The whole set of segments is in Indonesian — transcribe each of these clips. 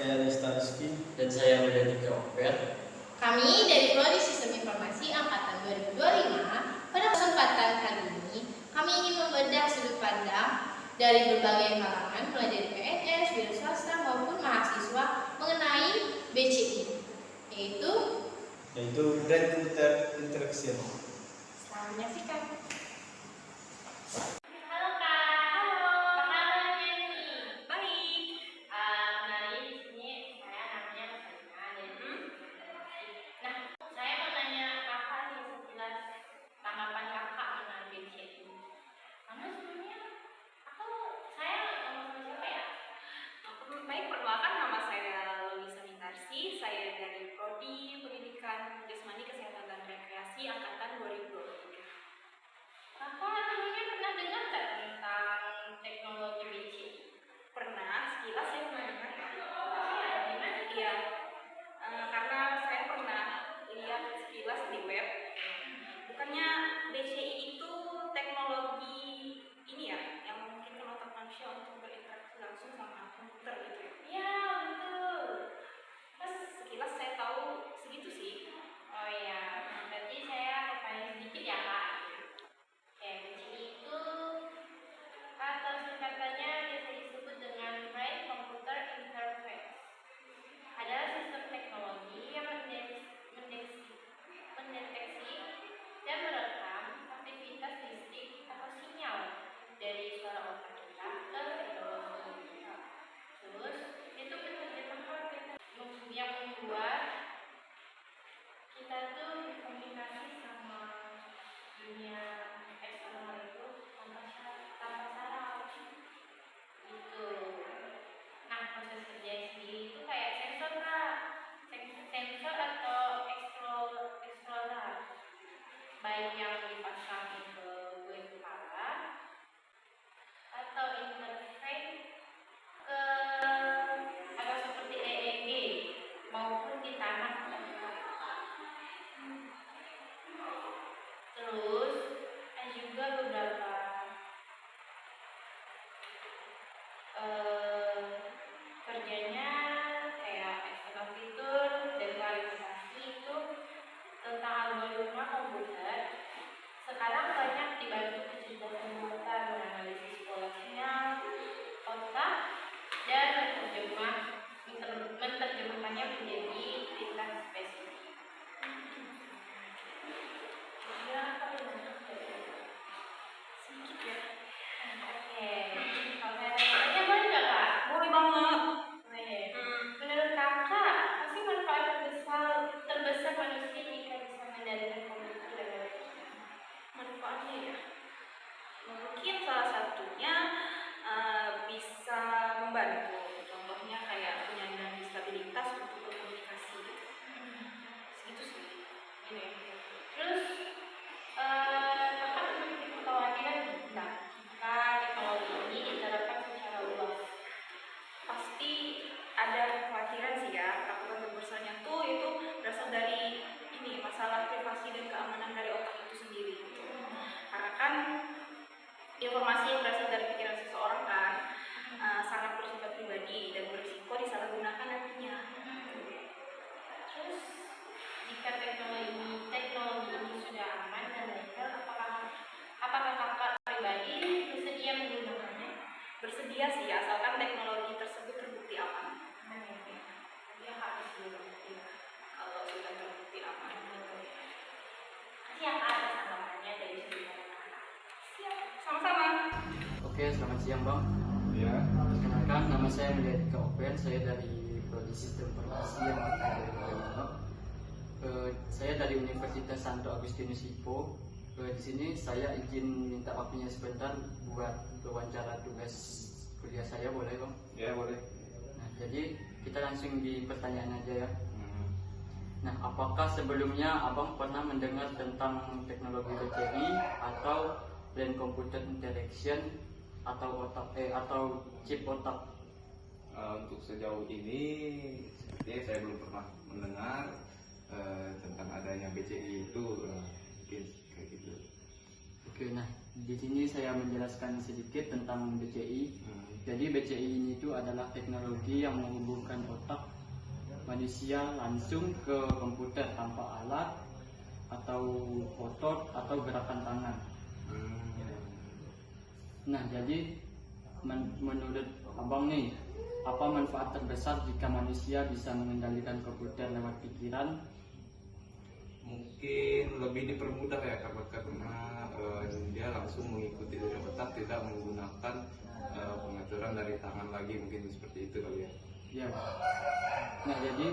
Saya Desta Rizky. Dan saya Melati Oper. Kami dari Prodi Sistem Informasi Angkatan 2025, pada kesempatan kali ini kami ingin membedah sudut pandang dari berbagai kalangan, mulai dari PNS, wira swasta maupun mahasiswa mengenai BCI, yaitu Brain Computer Interaction. selamat menyaksikan. Baik, perkenalkan nama saya Lolisa Mintarsi. Saya dari Prodi Pendidikan Jasmani Kesehatan dan Rekreasi Angkatan 2023. Kakak sebelumnya pernah dengar nggak tentang teknologi BCI? Pernah, sekilas saya pernah dengar ya. Gimana? Iya, karena saya pernah lihat sekilas di web. Bukannya BCI itu teknologi ini ya, yang memungkinkan otak manusia untuk berinteraksi langsung sama komputer gitu ya. Ya, betul. Terus sekilas saya tahu segitu sih. Oh ya, berarti saya bertanya sedikit ya Kak. Oke, BCI itu atau singkatannya biasa disebut dengan Brain Computer Interface. Adalah sistem teknologi yang mendeteksi dan merekam aktivitas listrik atau sinyal dari suara otak kita ke teknologi. Terus itu menerjemahkan yang membuat kita tuh berkomunikasi sama dunia eksternal itu tanpa syarat gitu. Nah, proses kerja sendiri itu kayak sensor Kak, sensor atau explorer, baik yang dipasang ke kulit kepala atau interface ke atau seperti EEG maupun di tangan. Terus ada juga beberapa kerjanya kayak external fitur dan klarifikasi itu tentang algoritma komputer. Sekarang banyak dibantu kecerdasan buatan menganalisis pola sinyal otak dan menerjemahkannya menjadi tindak spesifik. Ya, apa Sedikit ya. Oke, kalau saya tanya boleh nggak Kak? Boleh banget. Menurut Kakak, apa sih manfaat terbesar manusia jika bisa mengendalikan komputer dan elektronik? Manfaatnya ya, mungkin salah satunya bisa membantu. Contohnya kayak penyandang disabilitas untuk berkomunikasi gitu. Segitu sih. Ini. Terus, Kakak memiliki kekhawatiran nggak jika teknologi ini diterapkan secara luas? Pasti ada kekhawatiran sih ya. Ketakutan terbesarnya tuh itu berasal dari ini masalah privasi dan keamanan dari otak itu sendiri. Karena kan informasi yang berasal dari pikiran seseorang kan sangat bersifat pribadi dan berisiko disalahgunakan nantinya. Terus, jika teknologi ini sudah aman dan legal, apakah Kakak pribadi bersedia menggunakannya? Bersedia sih asalkan teknologi tersebut terbukti aman. Dia harus dulu. Kalau sudah terbukti aman. Siapa atas tanggapannya dari sudut pandang Kakak? Siap, sama-sama. Oke, selamat siang Bang. Ya. Perkenalkan, nama saya Melati Oper. Saya dari Prodi Sistem Informasi Angkatan 2025. Saya dari Universitas Santo Agustinus Hippo. Di sini saya izin minta waktunya sebentar buat wawancara tugas kuliah saya, boleh Bang? Ya, boleh. Nah, jadi kita langsung di pertanyaan aja ya. Nah, apakah sebelumnya Abang pernah mendengar tentang teknologi BCI atau Brain Computer Interaction atau chip otak? Untuk sejauh ini sepertinya saya belum pernah mendengar tentang adanya BCI itu, mungkin kayak gitu. Oke, nah di sini saya menjelaskan sedikit tentang BCI. Jadi BCI ini itu adalah teknologi yang menghubungkan otak manusia langsung ke komputer tanpa alat atau otot atau gerakan tangan. Nah, jadi menurut abang nih, apa manfaat terbesar jika manusia bisa mengendalikan komputer lewat pikiran? Mungkin lebih dipermudah ya karena dia langsung mengikuti dari otak, tidak menggunakan pengaturan dari tangan lagi, mungkin seperti itu kali ya. Ya. Nah, jadi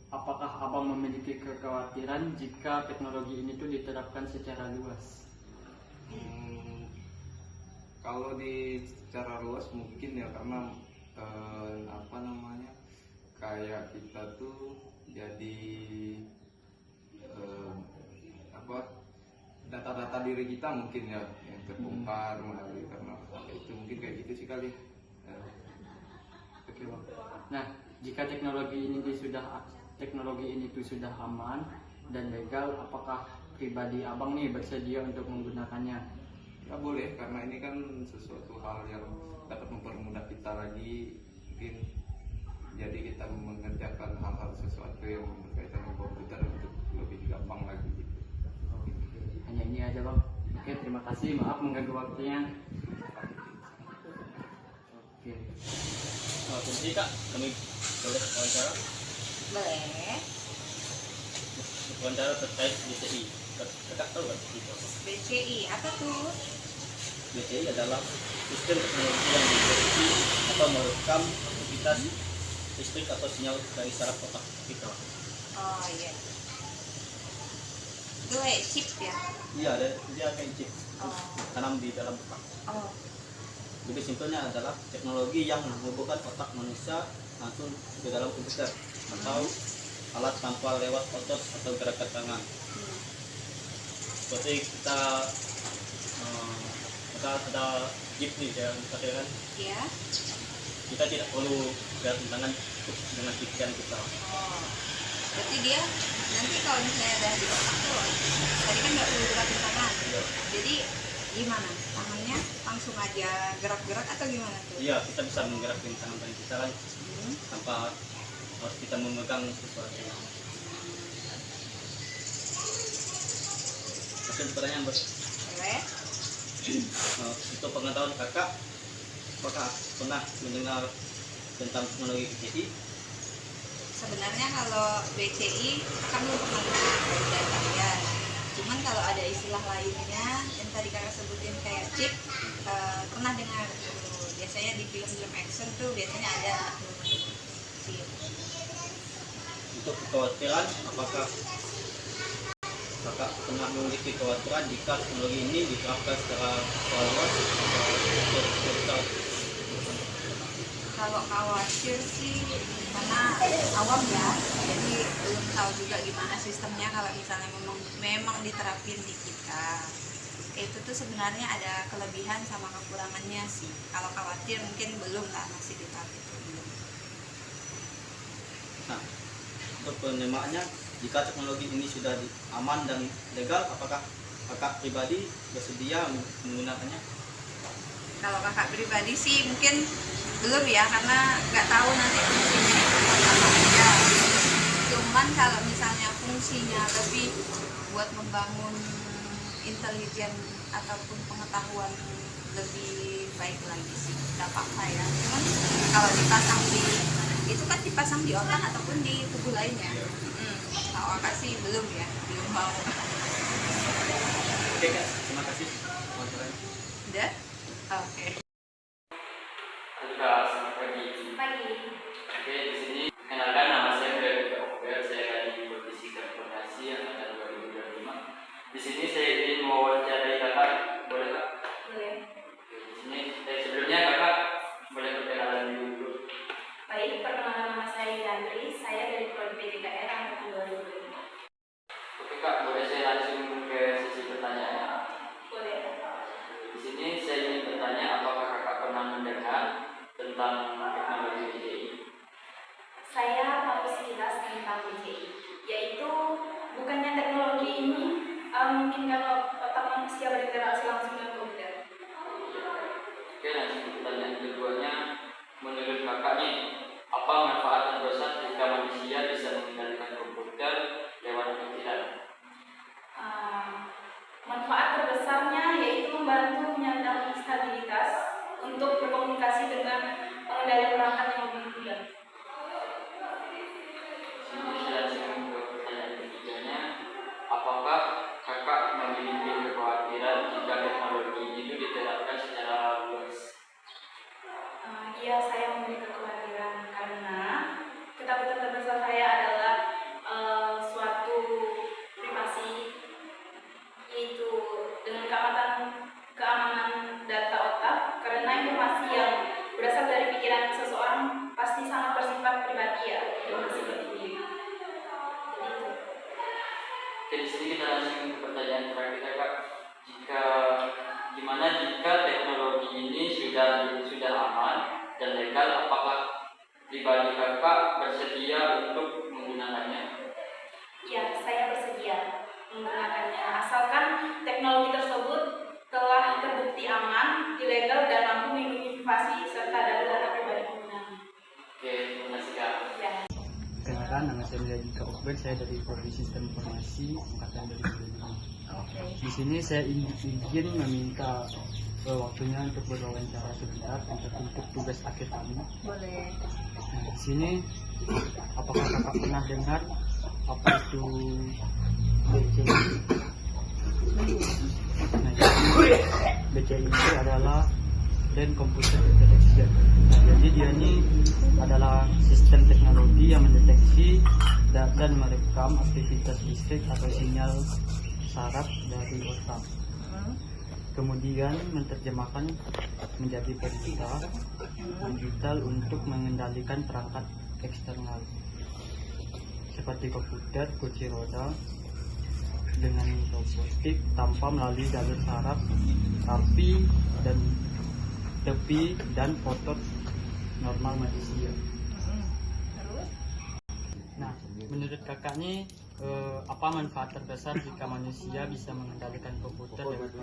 apakah abang memiliki kekhawatiran jika teknologi ini tuh diterapkan secara luas? Kalau secara luas mungkin ya, karena apa namanya, kayak kita tuh jadi data-data diri kita mungkin ya yang terbongkar melalui karena itu, mungkin kayak gitu sih kali. Oke, Bang. Nah, jika teknologi ini tuh sudah aman dan legal, apakah pribadi abang nih bersedia untuk menggunakannya? Ya boleh, karena ini kan sesuatu hal yang dapat mempermudah kita lagi, mungkin jadi kita mengerjakan hal-hal sesuatu yang berkaitan dengan komputer untuk lebih gampang lagi gitu. Hanya ini aja, Bang. Oke, terima kasih, maaf mengganggu waktunya. Oke. Jadi Kak, kami boleh wawancara? Boleh. Wawancara terkait BCI. Kakak tahu nggak itu? BCI apa tuh? BCI adalah sistem teknologi yang mendeteksi atau merekam aktivitas listrik atau sinyal dari saraf otak kita. Oh iya. Itu kayak chip ya? Iya, dia kayak chip tanam di dalam otak. Oh. Lebih simpelnya adalah teknologi yang menghubungkan otak manusia langsung ke dalam komputer atau alat tanpa lewat otot atau gerakan tangan. Seperti kita ada chip nih yang kita kan, Iya. kita tidak perlu gerakan tangan dengan pikiran kita. Oh. Berarti dia nanti kalau misalnya ada di otak tuh, tadi kan nggak perlu gerakin tangan. Iya. Jadi gimana? Tangannya langsung aja gerak-gerak atau gimana tuh? Iya, kita bisa menggerakkan tangan kita kan tanpa harus kita memegang sesuatu. Mungkin pertanyaan bos. Boleh. Untuk pengetahuan kakak, apakah pernah mendengar tentang teknologi BCI? Sebenarnya kalau BCI kan belum pernah dengar dari kalian. Cuman kalau ada istilah lainnya yang tadi kakak sebutin kayak chip, pernah dengar. Biasanya di film-film action tuh biasanya ada chip. Untuk kekhawatiran, apakah kakak pernah memiliki kekhawatiran jika teknologi ini diterapkan secara luas atau Kalau khawatir sih karena awam ya, jadi belum tahu juga gimana sistemnya kalau misalnya memang diterapin di kita. Itu tuh sebenarnya ada kelebihan sama kekurangannya sih. Kalau khawatir mungkin belum lah, masih di tahap itu belum. Nah, untuk penerimaannya, jika teknologi ini sudah aman dan legal, apakah kakak pribadi bersedia menggunakannya? Kalau kakak pribadi sih mungkin belum ya, karena nggak tahu nanti fungsinya itu buat apa aja. Cuman kalau misalnya fungsinya lebih buat membangun intelijen ataupun pengetahuan lebih baik lagi sih, nggak apa-apa ya. Cuman kalau dipasang itu kan dipasang di otak ataupun di tubuh lainnya. Kalau kakak sih belum ya, belum mau. Oke kak, terima kasih wawancaranya. Udah? Oke. Kak, selamat pagi. Pagi. Oke, di sini kenalkan nama saya Freddy Ofer, saya dari Divisi Transportasi angkatan 2025. Di sini saya ingin mewawancarai kakak, boleh kak? Boleh. Di sini sebelumnya kakak boleh perkenalan dulu. Baik, perkenalkan nama saya Yandri, saya dari Prodi PJKR angkatan 2005. Oke kak, boleh saya langsung ke sesi pertanyaan? Boleh. Di sini saya ingin bertanya, apakah kakak pernah mendengar tentang teknologi BCI? Saya mau sekilas tentang BCI, yaitu bukannya teknologi ini mungkin kalau otak manusia bisa berinteraksi langsung dengan komputer. Oke, lanjut ke pertanyaan keduanya. Menurut kakak nih, apa manfaat terbesar jika manusia bisa mengendalikan komputer lewat pikiran? Manfaat terbesarnya yaitu membantu menyandang stabilitas untuk berkomunikasi dengan pengendali perangkat yang lebih mudah. Langsung ke pertanyaan ketiganya, apakah kakak memiliki kekhawatiran jika teknologi itu diterapkan secara luas? Iya, saya memiliki kekhawatiran karena ketakutan terbesar saya adalah suatu privasi, yaitu dengan keamanan data otak, karena informasi yang berasal dari pikiran seseorang pasti sangat bersifat pribadi ya, dan bersifat individu. Jadi itu. Oke, di sini kita langsung ke pertanyaan terakhir kakak. Gimana jika teknologi ini sudah aman dan legal, apakah pribadi kakak bersedia untuk menggunakannya? Ya, saya bersedia menggunakannya asalkan teknologi tersebut telah terbukti aman, ilegal, dan mampu melindungi privasi serta data-data pribadi penggunanya. Oke, terima kasih kak. Ya. Kenalkan, nama saya Milaji Kak Okber, saya dari Prodi Sistem Informasi Angkatan 2025. Di sini saya ingin meminta waktunya untuk berwawancara sebentar untuk tugas akhir kami. Boleh. Nah, di sini apakah kakak pernah dengar apa itu BCI? Nah, jadi BCI itu adalah Brain Computer Interaction. Nah, jadi dia ini adalah sistem teknologi yang mendeteksi dan merekam aktivitas listrik atau sinyal saraf dari otak. Kemudian menerjemahkan menjadi perintah digital untuk mengendalikan perangkat eksternal seperti komputer, kursi roda dengan robotik tanpa melalui jalur saraf, tepi dan otot normal manusia. Nah, menurut kakak nih apa manfaat terbesar jika manusia bisa mengendalikan komputer lewat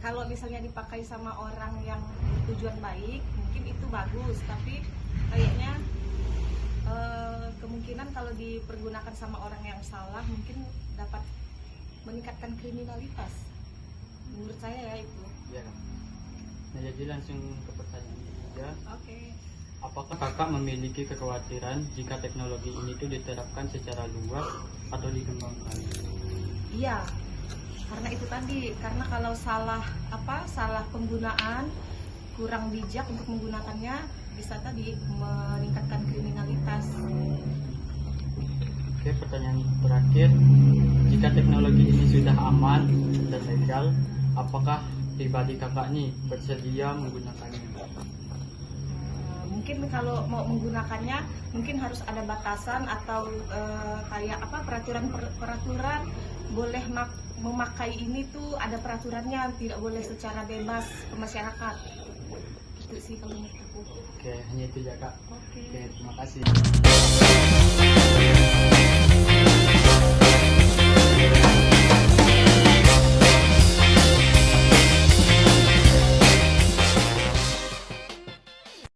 Kalau misalnya dipakai sama orang yang tujuan baik, mungkin itu bagus. Tapi kayaknya kemungkinan kalau dipergunakan sama orang yang salah, mungkin dapat meningkatkan kriminalitas. Menurut saya ya itu. Ya. Nah, jadi langsung ke pertanyaan ketiga. Oke. Apakah kakak memiliki kekhawatiran jika teknologi ini tuh diterapkan secara luas atau dikembangkan? Iya. Karena itu tadi, karena kalau salah penggunaan, kurang bijak untuk menggunakannya, bisa tadi meningkatkan kriminalitas. Oke, pertanyaan terakhir, jika teknologi ini sudah aman dan legal, apakah pribadi kakak nih bersedia menggunakannya? Mungkin kalau mau menggunakannya, mungkin harus ada batasan atau peraturan boleh memakai ini tuh ada peraturannya, tidak boleh secara bebas ke masyarakat. Gitu sih kalau menurut aku. Oke, hanya itu ya kak. Oke. Oke, terima kasih.